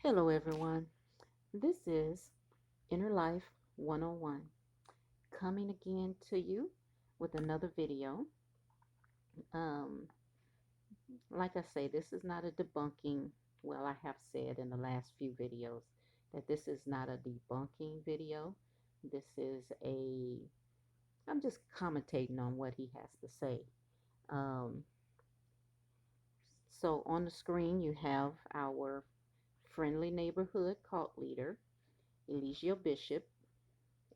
Hello, everyone. This is Inner Life 101 coming again to you with another video. Um, like I say, this is not a debunking. Well, I have said in the last few videos that this is not a debunking video. This is I'm just commentating on what he has to say. Um, so on the screen, you have our friendly neighborhood cult leader, Elijah Bishop,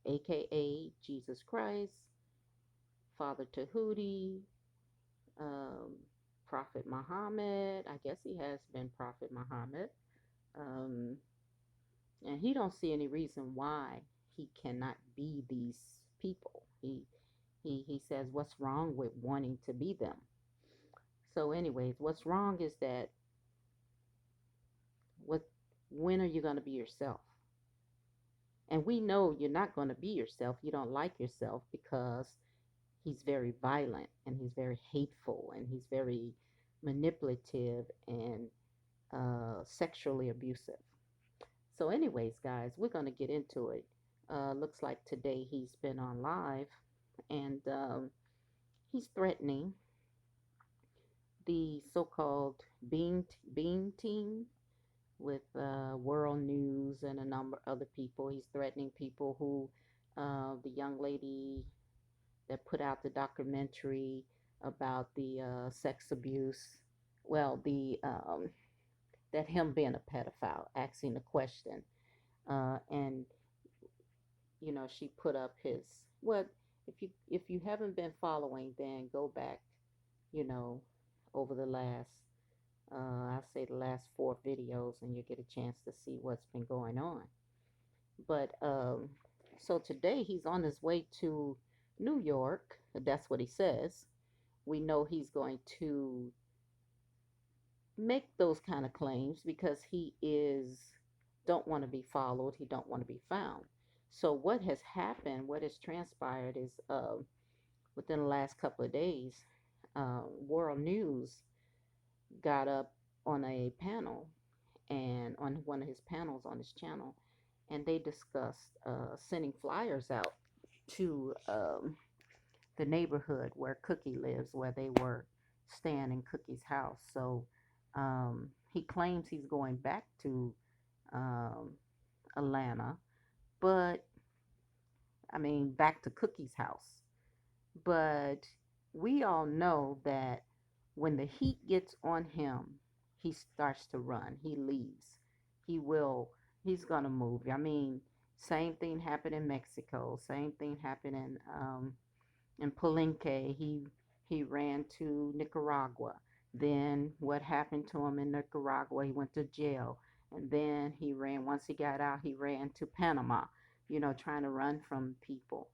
aka Jesus Christ, Father Tahuti, um, Prophet Muhammad. I guess he has been Prophet Muhammad. Um, and he don't see any reason why he cannot be these people. He says, what's wrong with wanting to be them? So, anyways, what's wrong is that what when are you going to be yourself? And we know you're not going to be yourself. You don't like yourself because he's very violent and he's very hateful and he's very manipulative and sexually abusive. So, anyways, guys, we're going to get into it. Looks like today he's been on live and he's threatening the so called Beam team with World News and a number of other people. He's threatening people who, the young lady that put out the documentary about the sex abuse. Well, the that him being a pedophile, asking the question, and she put up his what if you haven't been following, then go back, you know, over the last I say the last four videos, and you get a chance to see what's been going on. But so today he's on his way to New York. That's what he says. We know he's going to make those kind of claims because he is don't want to be followed. He don't want to be found. So what has happened, what has transpired is within the last couple of days, World News got up on a panel and on one of his panels on his channel, and they discussed sending flyers out to the neighborhood where Cookie lives, where they were staying in Cookie's house. So he claims he's going back to um, Atlanta, but I mean, back to Cookie's house. But we all know that when the heat gets on him, he starts to run. He leaves. He will, he's going to move. I mean, same thing happened in Mexico. Same thing happened in Palenque. He ran to Nicaragua. Then what happened to him in Nicaragua? He went to jail, and then he ran. Once he got out, he ran to Panama. Trying to run from people.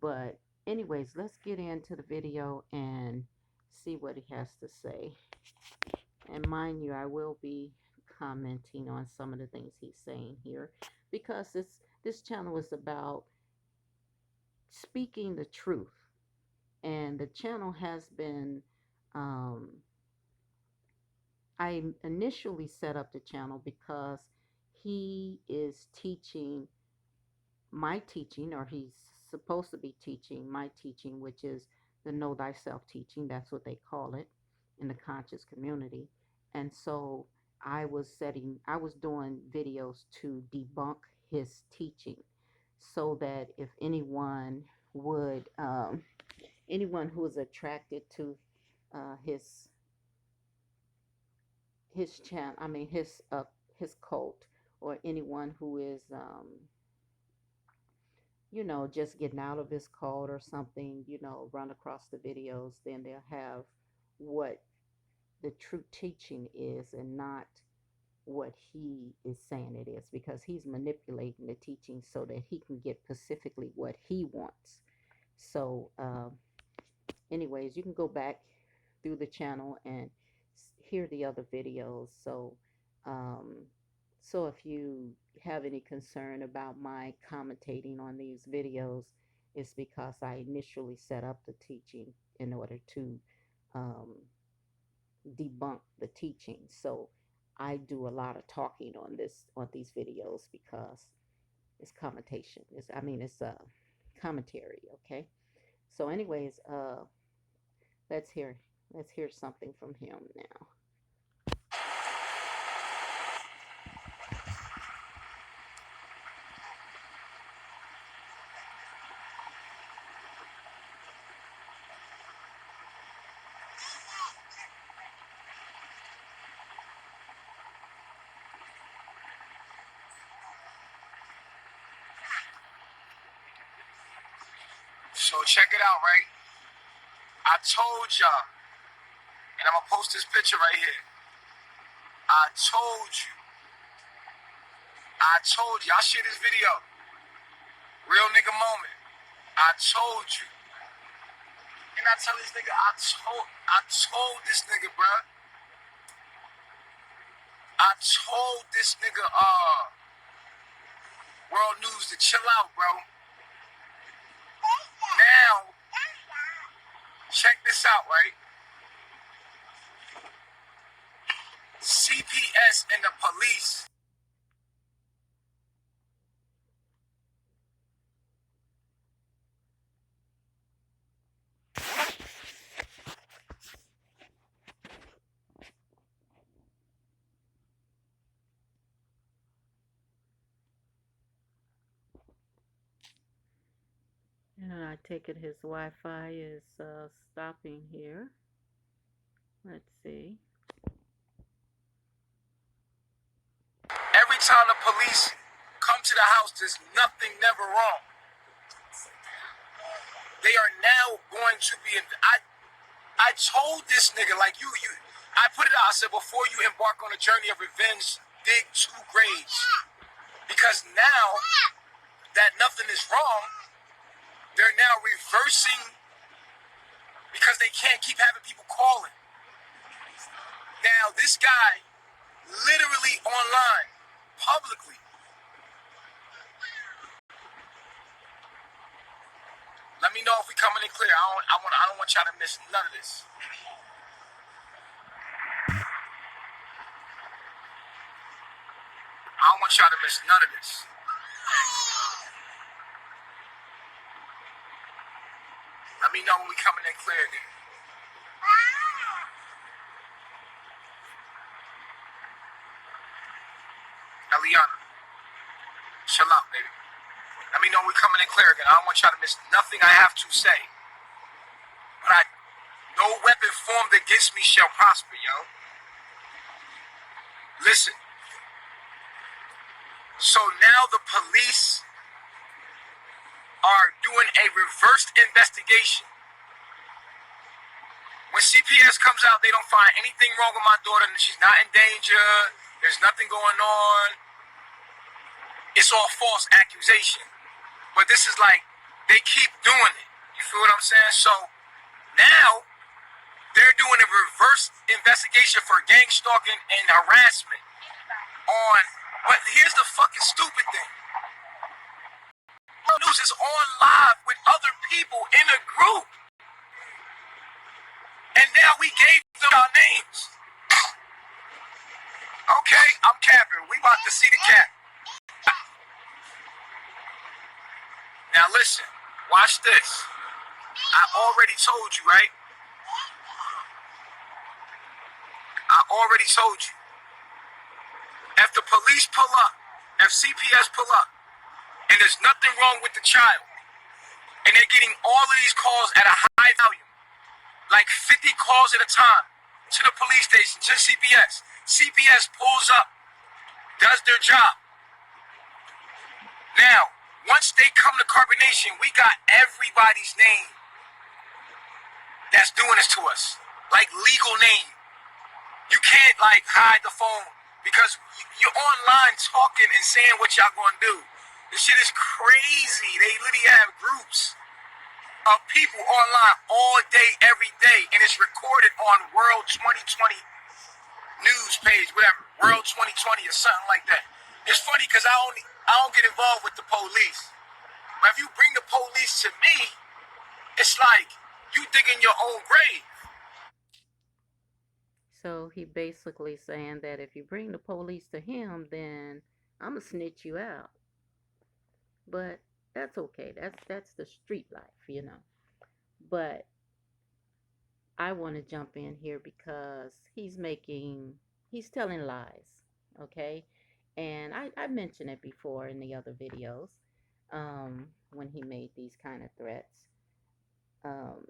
But anyways, let's get into the video and see what he has to say. And mind you, I will be commenting on some of the things he's saying here because this channel is about speaking the truth, and the channel has been I initially set up the channel because he is teaching my teaching, or he's supposed to be teaching my teaching, which is the Know Thyself teaching. That's what they call it in the conscious community. And so I was doing videos to debunk his teaching so that if anyone who is attracted to uh, his his channel, I mean his cult, or anyone who is just getting out of his cult or something, run across the videos, then they'll have what the true teaching is and not what he is saying it is, because he's manipulating the teaching so that he can get specifically what he wants. So, anyways, you can go back through the channel and hear the other videos. Um, so if you have any concern about my commentating on these videos, it's because I initially set up the teaching in order to um, debunk the teaching. So I do a lot of talking on these videos because it's commentation. It's a commentary. Okay. So, anyways, let's hear let's hear something from him now. So check it out, right? I told y'all, and I'm gonna post this picture right here. I told you. I'll share this video. Real nigga moment. I told you. And I tell this nigga, I told this nigga, bruh. I told this nigga, World News to chill out, bro. Now, check this out, right? CPS and the police. And I take it his Wi-Fi is stopping here. Let's see. Every time the police come to the house, there's nothing never wrong. They are now going to be. I told this nigga, like you. I put it out. I said, before you embark on a journey of revenge, dig 2 graves. Because now that nothing is wrong, they're now reversing because they can't keep having people calling. Now this guy, literally online, publicly. Let me know if we coming in clear. I don't want y'all to miss none of this. I don't want y'all to miss none of this. Let me know when we coming in clear again. Eliana, chill out, baby. Let me know when we coming in clear again. I don't want y'all to miss nothing I have to say. But no weapon formed against me shall prosper, yo. Listen. So now the police are doing a reversed investigation. When CPS comes out, they don't find anything wrong with my daughter. She's not in danger. There's nothing going on. It's all false accusation. But this is like, they keep doing it. You feel what I'm saying? So now they're doing a reverse investigation for gang stalking and harassment on. But here's the fucking stupid thing. News is on live with other people in a group. And now we gave them our names. Okay, I'm capping. We about to see the cap. Now listen, watch this. I already told you, right? I already told you. If the police pull up, if CPS pull up, and there's nothing wrong with the child, and they're getting all of these calls at a high volume, like 50 calls at a time, to the police station, to CPS. CPS pulls up, does their job. Now, once they come to Carbonation, we got everybody's name that's doing this to us. Like, legal name. You can't, like, hide the phone because you're online talking and saying what y'all gonna do. This shit is crazy. They literally have groups of people online all day, every day, and it's recorded on World 2020 news page, whatever, World 2020 or something like that. It's funny because I don't get involved with the police. But if you bring the police to me, it's like you digging your own grave. So he basically saying that if you bring the police to him, then I'm gonna snitch you out. But that's okay. That's the street life, you know. But I want to jump in here because he's telling lies, okay? And I mentioned it before in the other videos when he made these kind of threats. Um,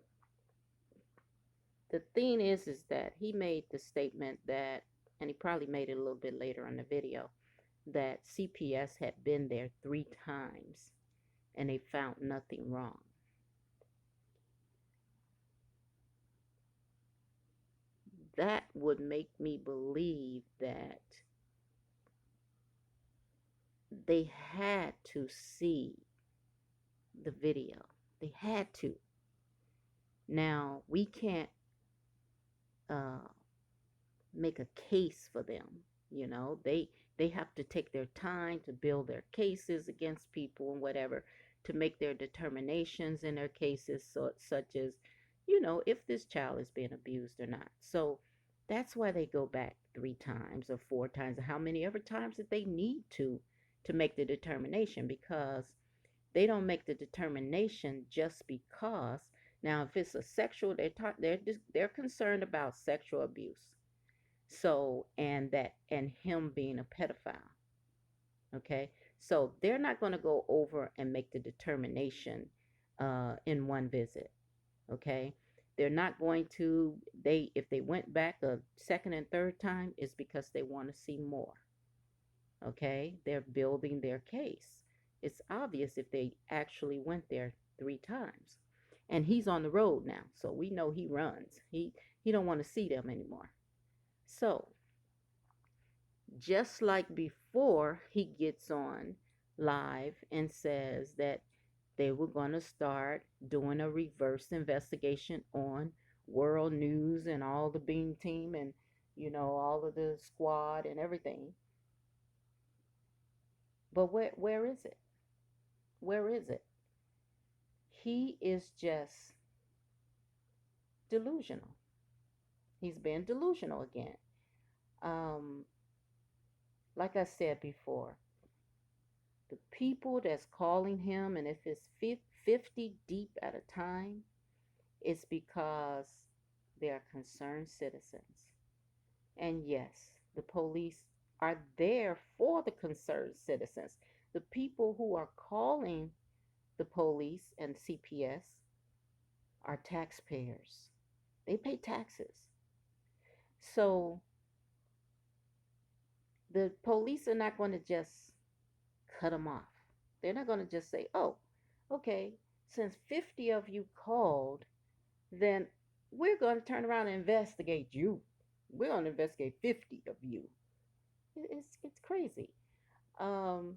the thing is that he made the statement that, and he probably made it a little bit later in the video, that CPS had been there 3 times and they found nothing wrong. That would make me believe that they had to see the video. They had to. Now, we can't uh, make a case for them. You know, they have to take their time to build their cases against people and whatever to make their determinations in their cases, so, such as, you know, if this child is being abused or not. So that's why they go back 3 times or 4 times, or how many ever times that they need to make the determination, because they don't make the determination just because. Now, if it's a sexual, they're concerned about sexual abuse. So, and him being a pedophile. Okay, so they're not going to go over and make the determination in one visit. Okay, they're not going to. They if they went back a second and third time, it's because they want to see more. Okay, they're building their case. It's obvious if they actually went there 3 times. And he's on the road now, so we know he runs. He don't want to see them anymore. So, just like before, he gets on live and says that they were going to start doing a reverse investigation on world news and all the beam team and, you know, all of the squad and everything. But where is it? Where is it? He is just delusional. He's been delusional again. Um, like I said before, the people that's calling him, and if it's 50 deep at a time, it's because they are concerned citizens. And yes, the police are there for the concerned citizens. The people who are calling the police and CPS are taxpayers. They pay taxes. So the police are not going to just cut them off. They're not going to just say, oh, okay, since 50 of you called, then we're going to turn around and investigate you. We're going to investigate 50 of you. It's crazy. Um,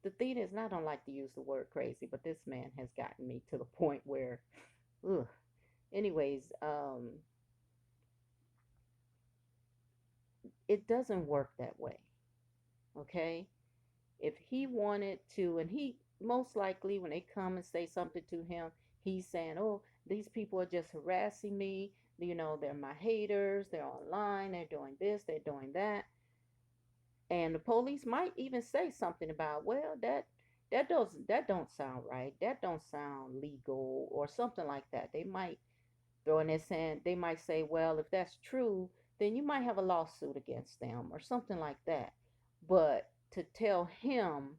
the thing is, and I don't like to use the word crazy, but this man has gotten me to the point where, ugh. Anyways, it doesn't work that way. Okay, if he wanted to, and he most likely, when they come and say something to him, he's saying, oh, these people are just harassing me, you know, they're my haters, they're online, they're doing this, they're doing that. And the police might even say something about, well, that don't sound right, that don't sound legal, or something like that. They might throw in their sand. They might say, well, if that's true, then you might have a lawsuit against them or something like that. But to tell him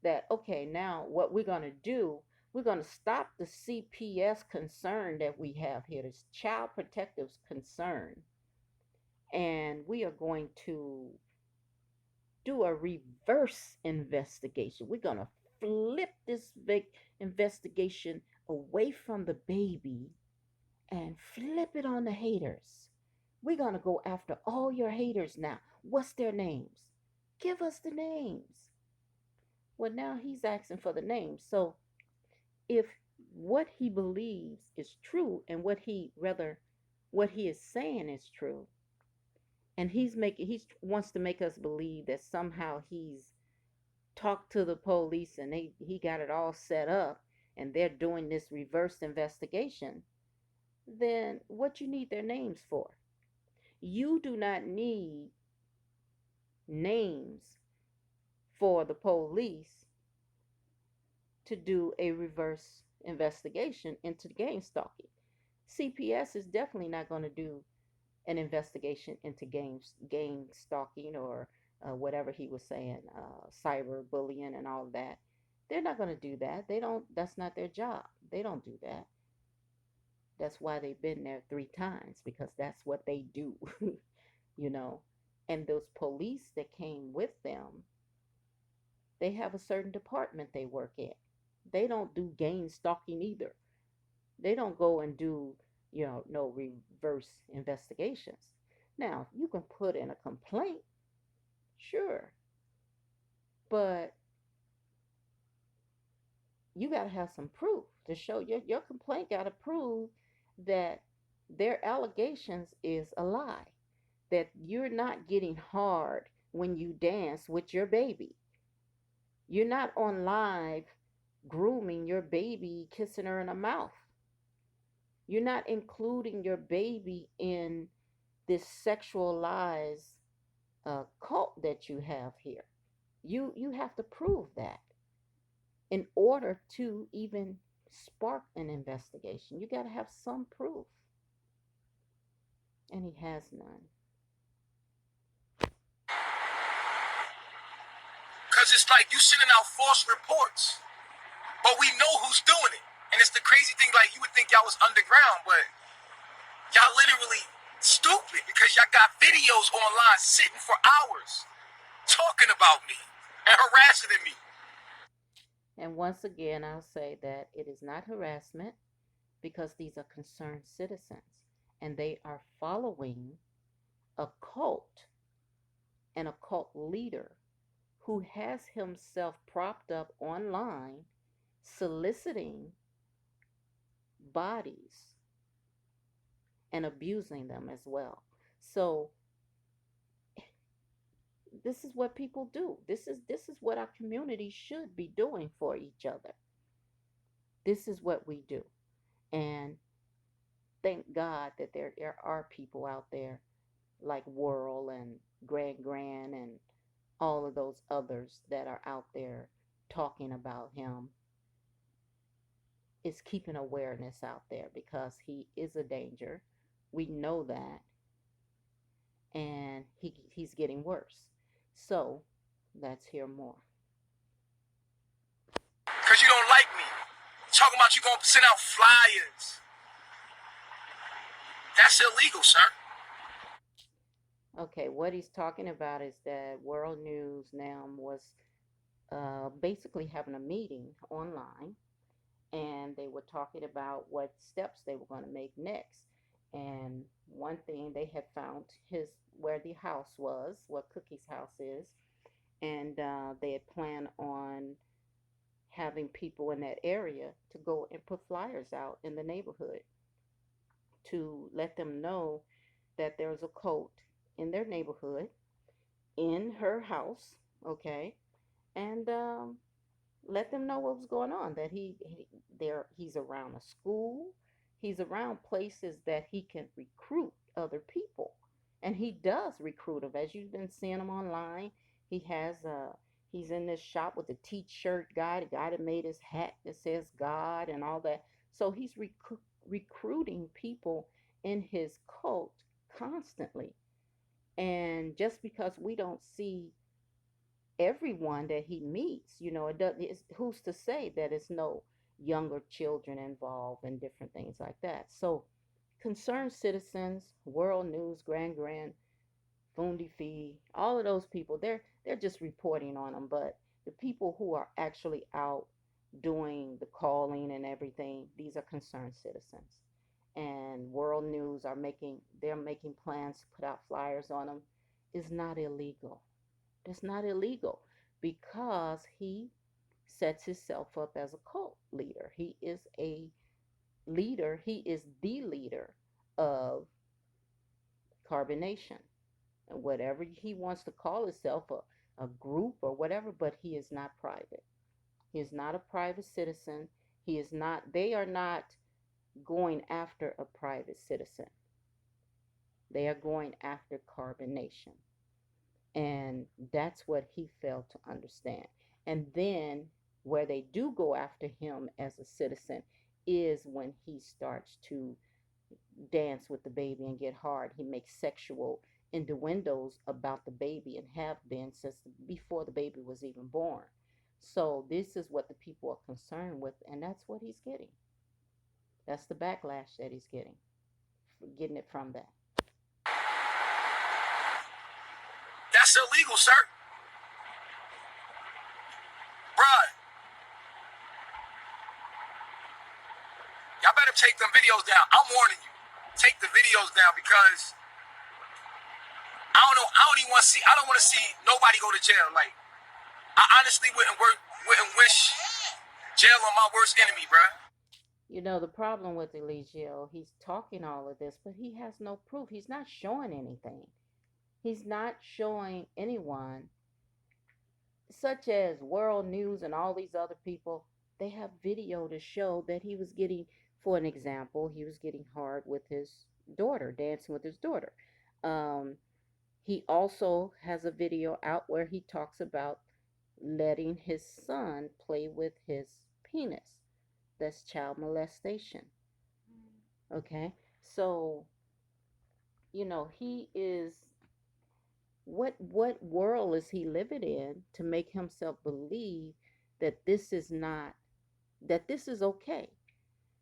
that, okay, now what we're going to do, we're going to stop the CPS concern that we have here, this child protective concern, and we are going to do a reverse investigation. We're going to flip this investigation away from the baby and flip it on the haters. We're going to go after all your haters now. What's their names? Give us the names. Well, now he's asking for the names. So if what he believes is true, and what he is saying is true, and he wants to make us believe that somehow he's talked to the police and he got it all set up and they're doing this reverse investigation, then what you need their names for? You do not need names for the police to do a reverse investigation into gang stalking. CPS is definitely not going to do an investigation into gang stalking or whatever he was saying, cyber bullying and all of that. They're not going to do that. They don't. That's not their job. They don't do that. That's why they've been there 3 times because that's what they do, you know. And those police that came with them, they have a certain department they work in. They don't do gang stalking either. They don't go and do, no reverse investigations. Now, you can put in a complaint, sure, but you got to have some proof to show your complaint got to prove that their allegations is a lie, that you're not getting hard when you dance with your baby. You're not on live grooming your baby, kissing her in the mouth. You're not including your baby in this sexualized cult that you have here. You have to prove that in order to even spark an investigation. You got to have some proof, and he has none. Because it's like you sending out false reports, but we know who's doing it. And it's the crazy thing, like you would think y'all was underground, but y'all literally stupid because y'all got videos online sitting for hours talking about me and harassing me. And once again, I'll say that it is not harassment because these are concerned citizens and they are following a cult and a cult leader who has himself propped up online soliciting bodies and abusing them as well. So this is what people do. This is what our community should be doing for each other. This is what we do. And thank God that there are people out there like Worrell and Grand and all of those others that are out there talking about him. Is keeping awareness out there because he is a danger. We know that, and he's getting worse. So let's hear more. Because you don't like me. Talking about you gonna send out flyers. That's illegal, sir. Okay, what he's talking about is that World News now was basically having a meeting online, and they were talking about what steps they were going to make next. And one thing they had found his where the house was, what Cookie's house is, and they had planned on having people in that area to go and put flyers out in the neighborhood to let them know that there's a cult in their neighborhood, in her house, okay, and let them know what was going on. That he's around a school, he's around places that he can recruit other people, and he does recruit them. As you've been seeing him online, he has he's in this shop with a T-shirt guy, the guy that made his hat that says God and all that. So he's recruiting people in his cult constantly. And just because we don't see everyone that he meets, it does, who's to say that it's no younger children involved and different things like that. So concerned citizens, World News, Grand, Fundi Fee, all of those people, they're just reporting on them. But the people who are actually out doing the calling and everything, these are concerned citizens. And World News they're making plans to put out flyers on them. Is not illegal. That's not illegal because he sets himself up as a cult leader. He is a leader. He is the leader of Carbonation, and whatever he wants to call himself, a group or whatever, but he is not private. He is not a private citizen. He is not, they are not going after a private citizen. They are going after carbonation. And that's what he failed to understand. And then where they do go after him as a citizen is when he starts to dance with the baby and get hard. He makes sexual innuendos about the baby and have been since before the baby was even born. So this is what the people are concerned with, and that's what he's getting. That's the backlash that he's getting it from that. That's illegal, sir. Bruh, y'all better take them videos down. I'm warning you. Take the videos down because I don't know. I don't even want to see. I don't want to see nobody go to jail. Like, I honestly wouldn't wish jail on my worst enemy, bruh. You know, the problem with Eligio, he's talking all of this, but he has no proof. He's not showing anything. He's not showing anyone, such as World News and all these other people. They have video to show that he was getting, for an example, he was getting hard with his daughter, dancing with his daughter. Um, he also has a video out where he talks about letting his son play with his penis. That's child molestation. Okay. So, you know, he is, what world is he living in to make himself believe that this is not, that this is okay?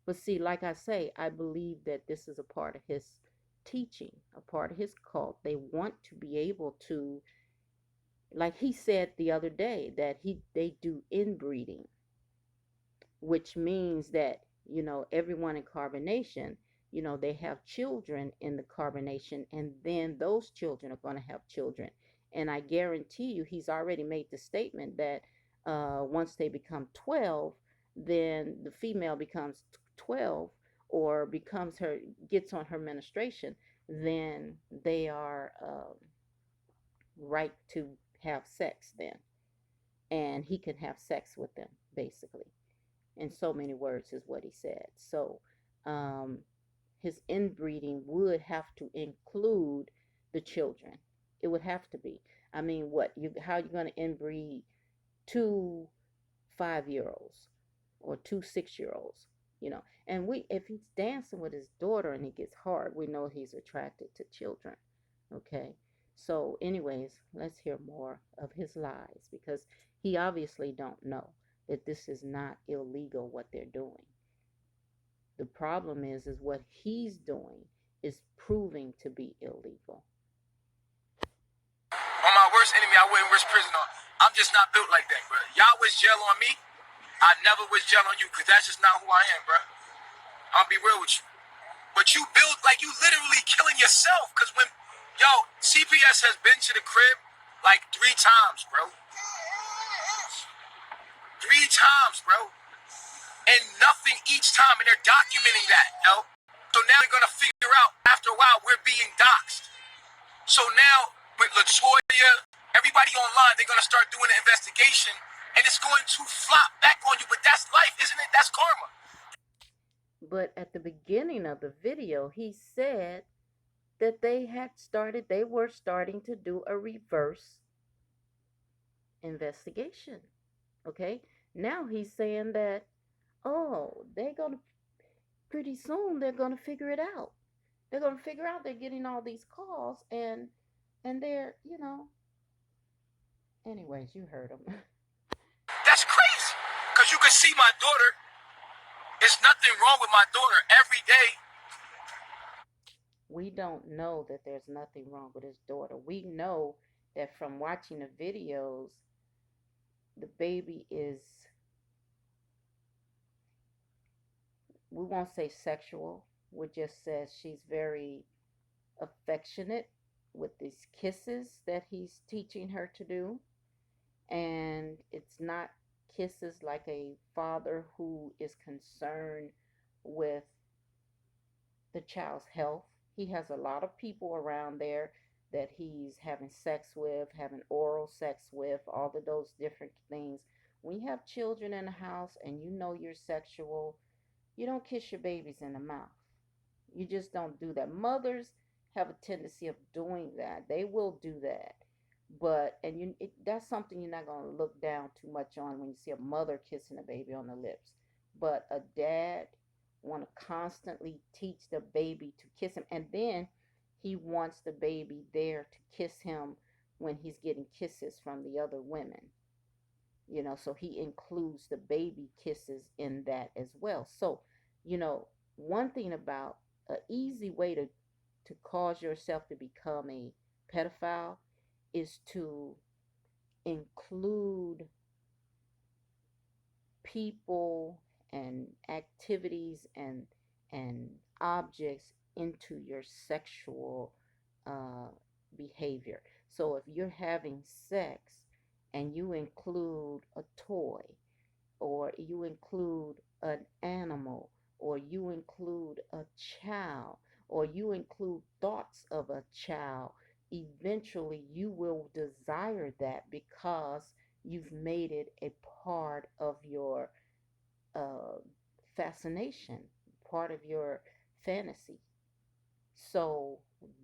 But see, like I say, I believe that this is a part of his teaching, a part of his cult. They want to be able to, like he said the other day, that they do inbreeding, which means that, you know, everyone in carbonation, you know, they have children in the carbonation, and then those children are going to have children. And I guarantee you, he's already made the statement that once they become 12, then the female becomes 12, or becomes her, gets on her menstruation, then they are right to have sex then. And he can have sex with them, basically, in so many words, is what he said. So um, his inbreeding would have to include the children. It would have to be. I mean, what you, how are you going to inbreed 2 5-year-olds or 2 6-year-olds? You know, and we, if he's dancing with his daughter and he gets hard, we know he's attracted to children. Okay. So, anyways, let's hear more of his lies, because he obviously don't know that this is not illegal what they're doing. The problem is what he's doing is proving to be illegal. On my worst enemy, I wouldn't wish prison on. I'm just not built like that, bro. Y'all wish jail on me. I never wish jail on you, because that's just not who I am, bro. I'll be real with you. But you build like you literally killing yourself, because when, yo, CPS has been to the crib like 3 times, bro. 3 times, bro. And nothing each time, and they're documenting that, yo. So now they're gonna figure out after a while we're being doxxed. So now with Latoya, everybody online, they're gonna start doing an investigation, and it's going to flop back on you. But that's life, isn't it? That's karma. But at the beginning of the video, he said that they were starting to do a reverse investigation. Okay. Now he's saying that, oh, they're going to, pretty soon they're going to figure it out. They're going to figure out they're getting all these calls, and they're, you know, anyways, you heard him. That's crazy. Because you can see my daughter. There's nothing wrong with my daughter every day. We don't know that there's nothing wrong with his daughter. We know that from watching the videos, the baby is, we won't say sexual, we just says she's very affectionate with these kisses that he's teaching her to do. And it's not kisses like a father who is concerned with the child's health. He has a lot of people around there that he's having sex with, having oral sex with, all of those different things. When you have children in the house and you know you're sexual, you don't kiss your babies in the mouth. You just don't do that. Mothers have a tendency of doing that. They will do that. But and that's something you're not going to look down too much on when you see a mother kissing a baby on the lips. But a dad want to constantly teach the baby to kiss him, and then he wants the baby there to kiss him when he's getting kisses from the other women. So he includes the baby kisses in that as well. So, one thing about an easy way to cause yourself to become a pedophile is to include people and activities and objects into your sexual uh, behavior. So if you're having sex and you include a toy, or you include an animal, or you include a child, or you include thoughts of a child, eventually you will desire that because you've made it a part of your uh, fascination, part of your fantasy. So,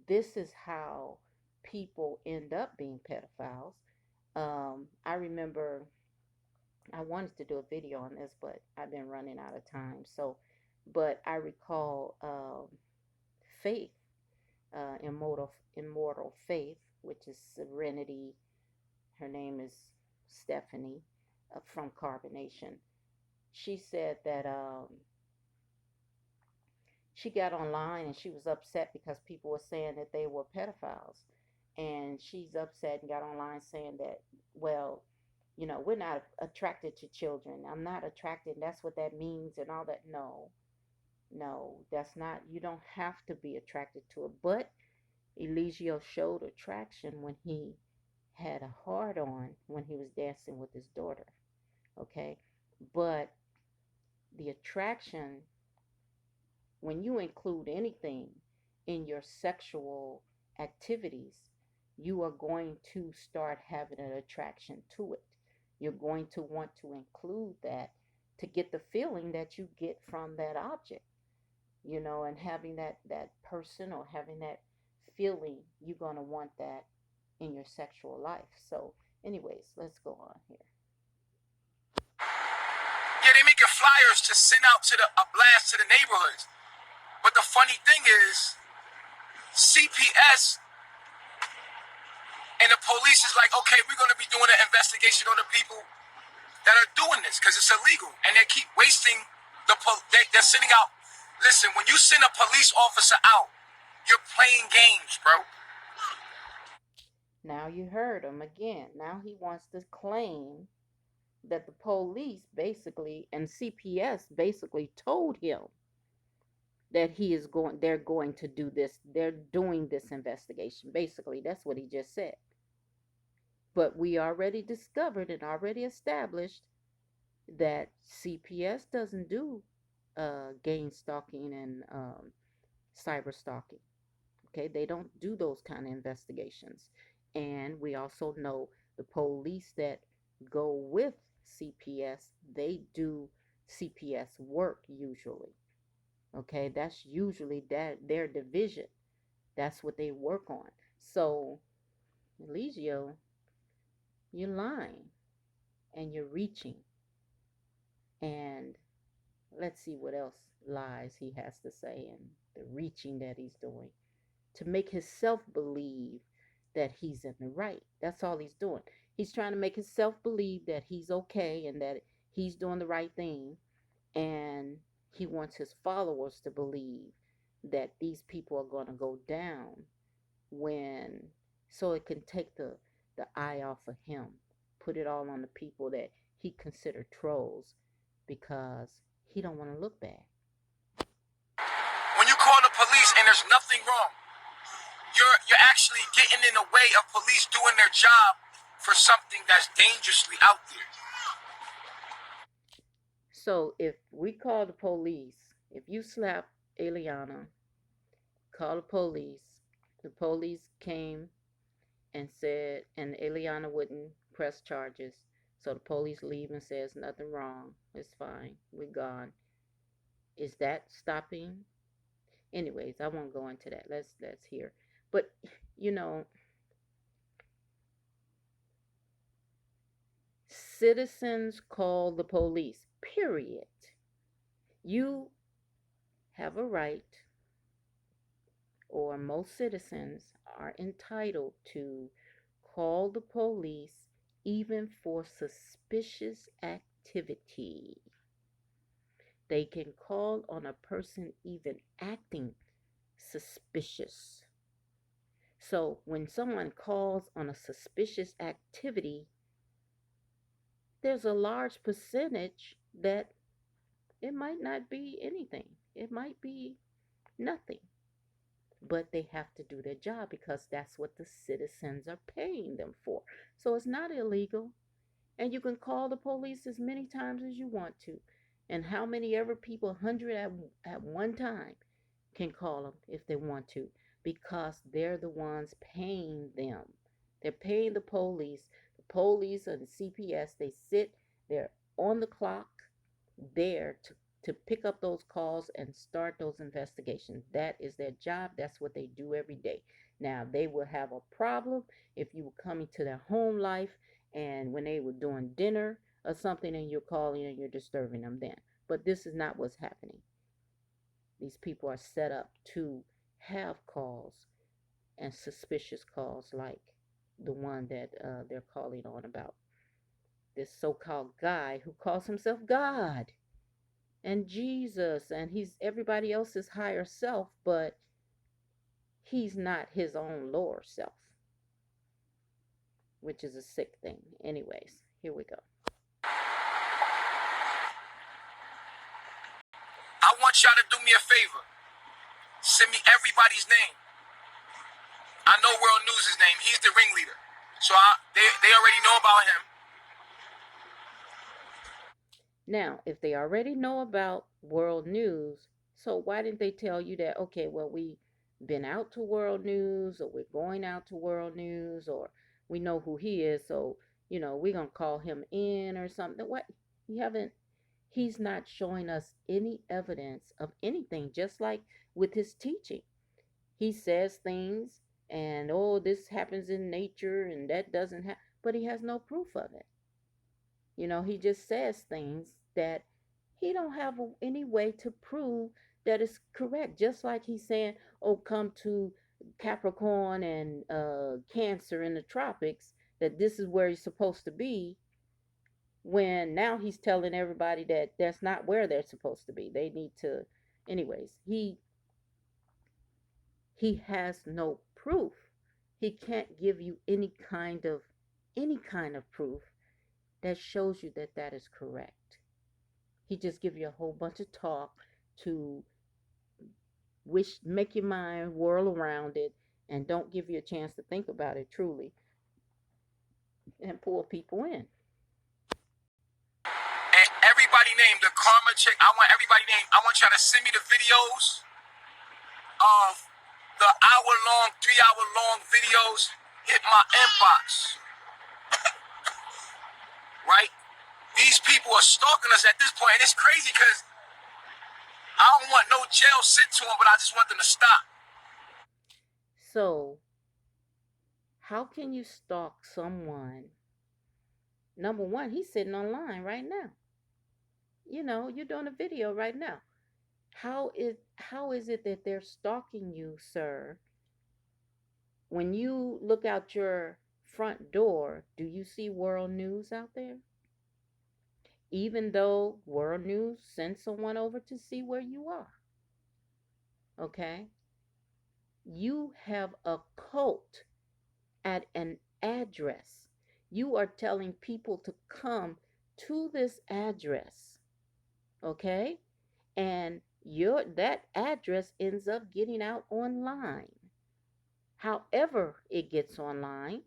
this is how people end up being pedophiles. I remember I wanted to do a video on this, but I've been running out of time. So, but I recall Faith, Immortal Faith, which is Serenity. Her name is Stephanie from Carbonation. She said that she got online and she was upset because people were saying that they were pedophiles. And she's upset and got online saying that, well, we're not attracted to children. I'm not attracted. That's what that means and all that. No, no, that's not. You don't have to be attracted to it. But Eligio showed attraction when he had a heart on when he was dancing with his daughter. Okay. But the attraction, when you include anything in your sexual activities, you are going to start having an attraction to it. You're going to want to include that to get the feeling that you get from that object, and having that person or having that feeling, you're going to want that in your sexual life. So, anyways, let's go on here. Yeah, they making flyers to send out to a blast to the neighborhoods. But the funny thing is, CPS and the police is like, okay, we're going to be doing an investigation on the people that are doing this because it's illegal, and they keep wasting they're sending out. Listen, when you send a police officer out, you're playing games, bro. Now you heard him again. Now he wants to claim that the police basically and CPS basically told him that they're going to do this. They're doing this investigation. Basically, that's what he just said. But we already discovered and already established that CPS doesn't do gang stalking and cyber stalking. Okay, they don't do those kind of investigations. And we also know the police that go with CPS, they do CPS work usually. Okay, that's usually their division. That's what they work on. So, Eligio, you're lying and you're reaching. And let's see what else lies he has to say and the reaching that he's doing to make himself believe that he's in the right. That's all he's doing. He's trying to make himself believe that he's okay and that he's doing the right thing. And he wants his followers to believe that these people are going to go down when, so it can take the eye off of him, put it all on the people that he considered trolls because he don't want to look bad. When you call the police and there's nothing wrong, you're actually getting in the way of police doing their job for something that's dangerously out there. So if we call the police, if you slap Eliana, call the police came and said, and Eliana wouldn't press charges. So the police leave and says nothing wrong. It's fine. We're gone. Is that stopping? Anyways, I won't go into that. Let's hear. But you know, citizens call the police. Period. You have a right, or most citizens are entitled to call the police even for suspicious activity. They can call on a person even acting suspicious. So when someone calls on a suspicious activity, there's a large percentage that it might not be anything. It might be nothing. But they have to do their job because that's what the citizens are paying them for. So it's not illegal. And you can call the police as many times as you want to. And how many ever people, 100 at one time, can call them if they want to, because they're the ones paying them. They're paying the police. The police or the CPS, they sit, they're on the clock there to pick up those calls and start those investigations. That is their job. That's what they do every day. Now, they will have a problem if you were coming to their home life and when they were doing dinner or something and you're calling and you're disturbing them then. But this is not what's happening. These people are set up to have calls and suspicious calls like the one that they're calling on about this so-called guy who calls himself God and Jesus, and he's everybody else's higher self, but he's not his own lower self, which is a sick thing. Anyways, here we go. I want y'all to do me a favor. Send me everybody's name. I know World News' name. He's the ringleader. So they already know about him. Now, if they already know about world news, so why didn't they tell you that, okay, well, we've been out to world news, or we're going out to world news, or we know who he is, so, we're going to call him in or something? What? You haven't, he's not showing us any evidence of anything, just like with his teaching. He says things, and, oh, this happens in nature, and that doesn't happen, but he has no proof of it. He just says things that he don't have any way to prove that it's correct. Just like he's saying, "Oh, come to Capricorn and Cancer in the tropics, that this is where you're supposed to be." When now he's telling everybody that that's not where they're supposed to be. They need to, anyways. He has no proof. He can't give you any kind of proof that shows you that that is correct. He just give you a whole bunch of talk to make your mind whirl around it, and don't give you a chance to think about it truly and pull people in. And everybody named the karma check. I want everybody named. I want y'all to send me the videos of the hour-long, 3-hour-long videos. Hit my inbox, right? These people are stalking us at this point, and it's crazy because I don't want no jail sent to them, but I just want them to stop. So, how can you stalk someone? Number one, he's sitting online right now. You're doing a video right now. How is it that they're stalking you, sir? When you look out your front door, do you see world news out there? Even though world news sends someone over to see where you are. Okay? You have a cult at an address. You are telling people to come to this address. Okay? And that address ends up getting out online. However it gets online,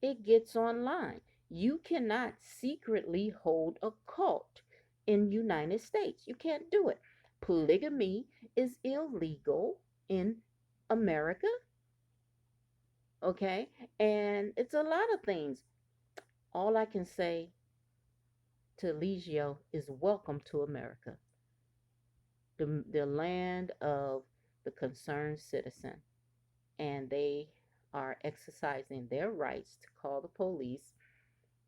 it gets online. You cannot secretly hold a cult in United States. You can't do it. Polygamy is illegal in America. Okay? And it's a lot of things. All I can say to Legio is welcome to America. The land of the concerned citizen, and they are exercising their rights to call the police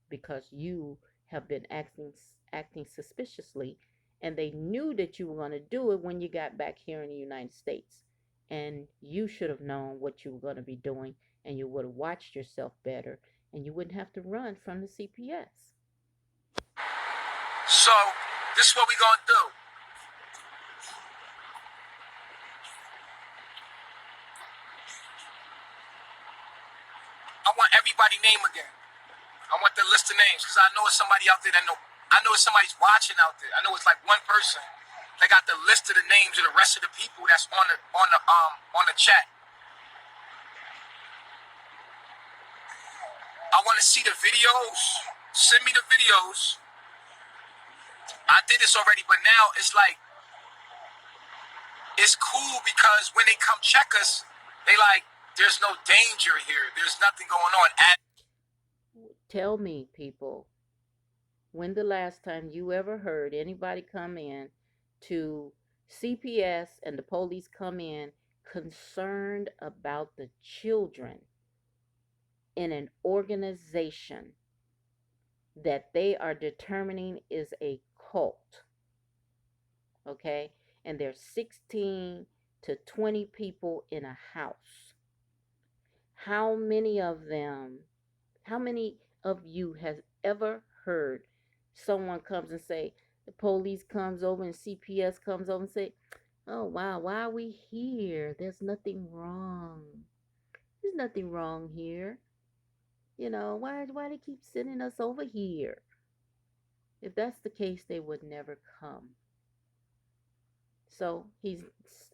because you have been acting suspiciously, and they knew that you were going to do it when you got back here in the United States, and you should have known what you were going to be doing, and you would have watched yourself better, and you wouldn't have to run from the CPS. So this is what we gonna do. I want everybody name again. I want the list of names because I know it's somebody out there that know. I know it's somebody's watching out there. I know it's like one person. They got the list of the names of the rest of the people that's on the chat. I want to see the videos. Send me the videos. I did this already, but now it's like it's cool because when they come check us, they like there's no danger here. There's nothing going on. Tell me, people, when the last time you ever heard anybody come in to CPS and the police come in concerned about the children in an organization that they are determining is a cult? Okay? And there's 16 to 20 people in a house. How many of you has ever heard someone comes and say, the police comes over and CPS comes over and say, oh wow, why are we here? There's nothing wrong. There's nothing wrong here. You know, why they keep sending us over here? If that's the case, they would never come. So he's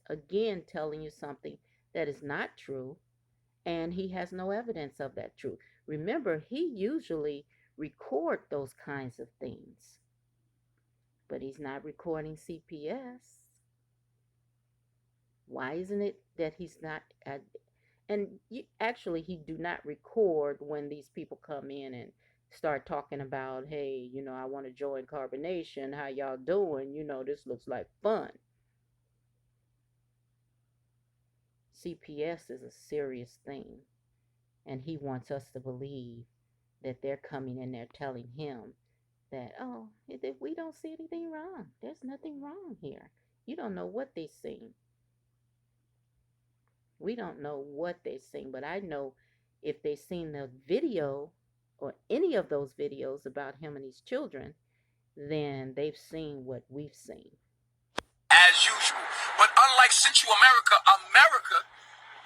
again telling you something that is not true, and he has no evidence of that truth. Remember, he usually record those kinds of things, but he's not recording CPS. Why isn't it that he's not actually he do not record when these people come in and start talking about, hey, I want to join Carbonation, how y'all doing, this looks like fun. CPS is a serious thing, and he wants us to believe that they're coming in there telling him that, oh, we don't see anything wrong. There's nothing wrong here. You don't know what they seen. We don't know what they seen, but I know if they seen the video or any of those videos about him and his children, then they've seen what we've seen. As usual. But unlike Central America,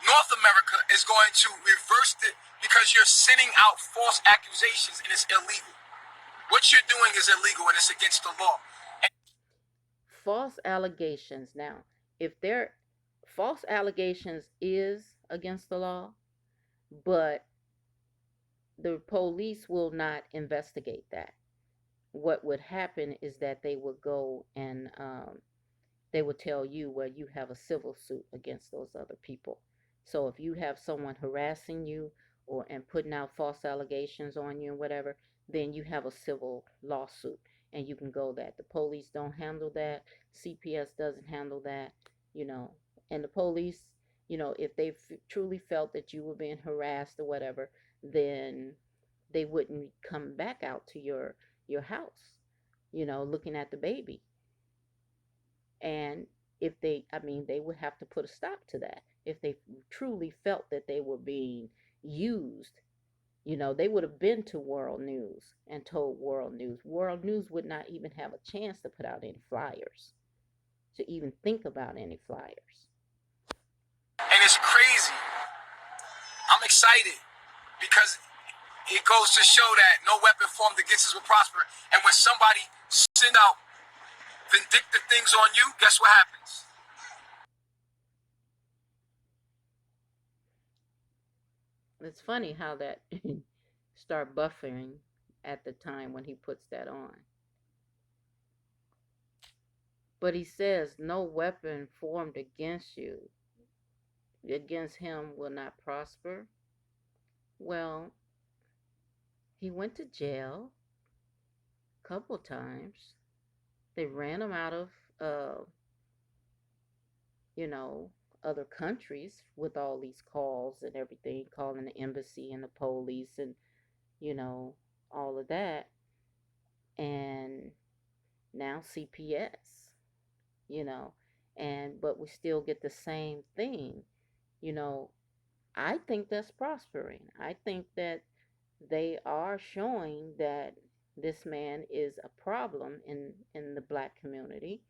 North America is going to reverse it because you're sending out false accusations and it's illegal. What you're doing is illegal and it's against the law. False allegations. Now, if they're false allegations is against the law, but the police will not investigate that. What would happen is that they would go and they would tell you, well, you have a civil suit against those other people. So if you have someone harassing you and putting out false allegations on you and whatever, then you have a civil lawsuit and you can go that. The police don't handle that. CPS doesn't handle that, and the police, if they truly felt that you were being harassed or whatever, then they wouldn't come back out to your house, looking at the baby. And if they would have to put a stop to that. If they truly felt that they were being used, they would have been to World News and told World News. World News would not even have a chance to put out any flyers, to even think about any flyers. And it's crazy. I'm excited because it goes to show that no weapon formed against us will prosper. And when somebody send out vindictive things on you, guess what happens? It's funny how that start buffering at the time when he puts that on. But he says no weapon formed against him will not prosper. Well, he went to jail a couple times. They ran him out of other countries with all these calls and everything, calling the embassy and the police and, you know, all of that. And now CPS, you know, and but we still get the same thing, you know. I think that's prospering. I think that they are showing that this man is a problem in the black community,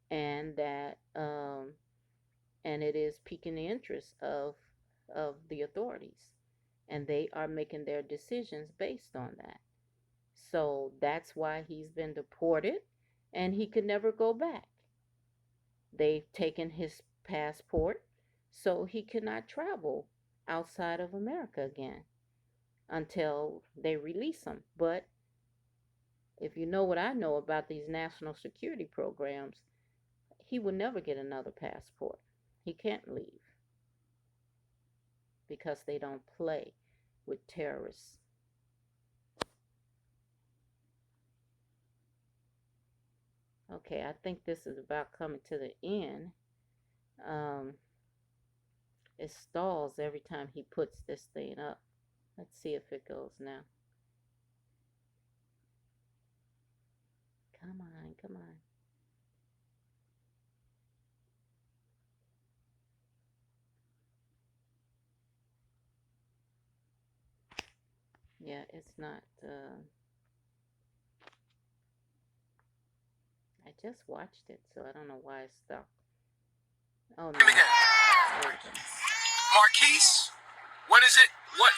and that and it is piquing the interest of the authorities, and they are making their decisions based on that. So that's why he's been deported, and he could never go back. They've taken his passport, so he cannot travel outside of America again until they release him. But if you know what I know about these national security programs, he will never get another passport. He can't leave because they don't play with terrorists. Okay, I think this is about coming to the end. Um, it stalls every time he puts this thing up. Let's see if it goes now. Come on, come on. Yeah, it's not. I just watched it, so I don't know why it's stuck. Oh no. There we go. Marquise, what is it? What?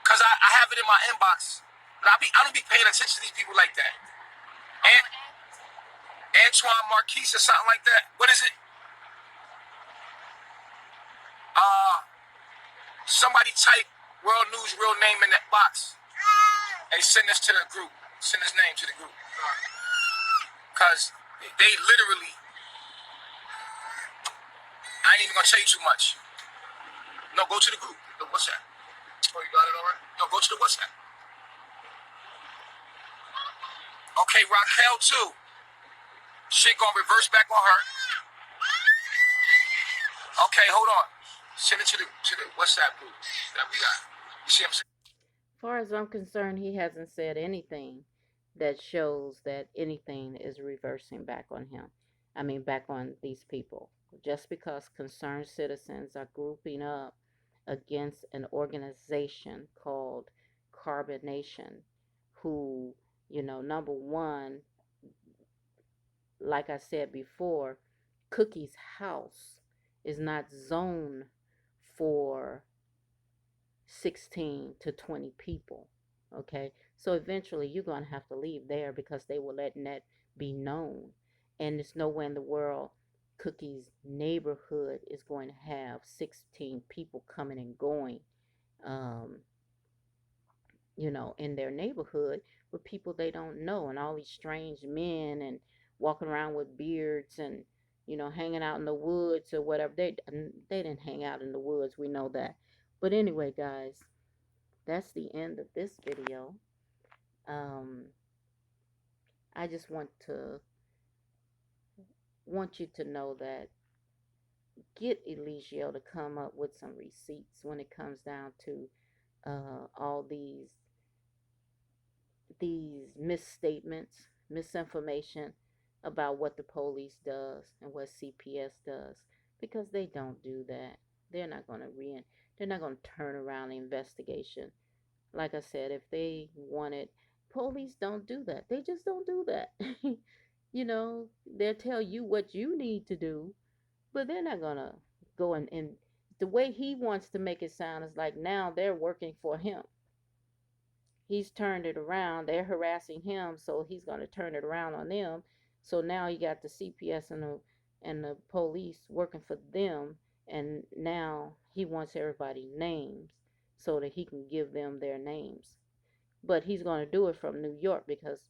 Cause I have it in my inbox, but I don't be paying attention to these people like that. And Antoine Marquise or something like that. What is it? Somebody type World News real name in that box. Hey, send this to the group. Send his name to the group. Cause they literally, I ain't even gonna tell you too much. No, go to the group. The WhatsApp. Oh, you got it already? No, go to the WhatsApp. Okay, Raquel too. Shit gonna reverse back on her. Okay, hold on. Send it to the WhatsApp group that we got. You see what I'm saying? As far as I'm concerned, he hasn't said anything that shows that anything is reversing back on him. I mean, back on these people. Just because concerned citizens are grouping up against an organization called Carbonation, who, you know, number one, like I said before, Cookie's house is not zoned for 16 to 20 people. Okay. So eventually you're going to have to leave there because they were letting that be known. And there's nowhere in the world Cookie's neighborhood is going to have 16 people coming and going, um, you know, in their neighborhood with people they don't know and all these strange men and walking around with beards and, you know, hanging out in the woods or whatever. They didn't hang out in the woods. We know that. But anyway, guys, that's the end of this video. Um, I just want you to know that get Eligio to come up with some receipts when it comes down to all these misstatements, misinformation about what the police does and what CPS does, because they don't do that. They're not going to they're not going to turn around the investigation. Like I said, if they wanted, police don't do that. They just don't do that. You know, they'll tell you what you need to do, but they're not going to go and the way he wants to make it sound is like now they're working for him. He's turned it around. They're harassing him, so he's going to turn it around on them. So now you got the CPS and the police working for them, and now he wants everybody's names so that he can give them their names. But he's going to do it from New York because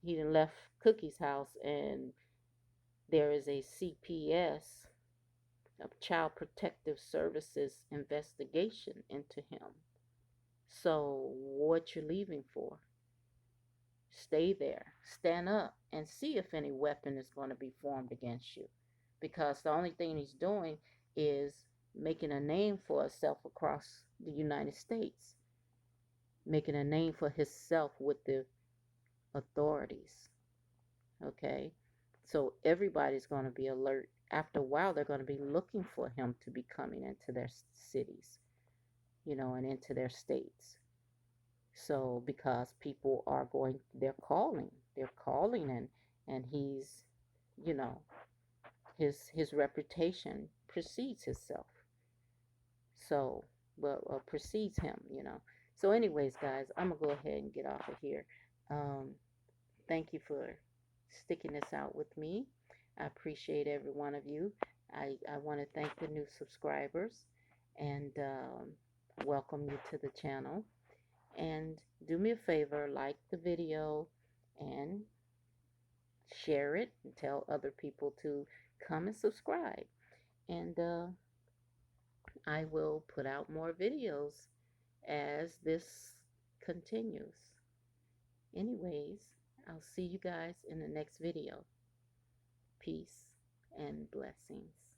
he done left Cookie's house, and there is a CPS, a Child Protective Services investigation into him. So what you leaving for? Stay there, stand up, and see if any weapon is going to be formed against you. Because the only thing he's doing is making a name for himself across the United States, making a name for himself with the authorities. Okay, so everybody's going to be alert. After a while, they're going to be looking for him to be coming into their cities, and into their states. So because people are going, they're calling, and he's, you know, his reputation precedes himself. So, well, precedes him. So, anyways, guys, I'm gonna go ahead and get off of here. Um, Thank you for sticking this out with me. I appreciate every one of you. I want to thank the new subscribers and welcome you to the channel. And do me a favor, like the video and share it and tell other people to come and subscribe. And I will put out more videos as this continues. Anyways, I'll see you guys in the next video. Peace and blessings.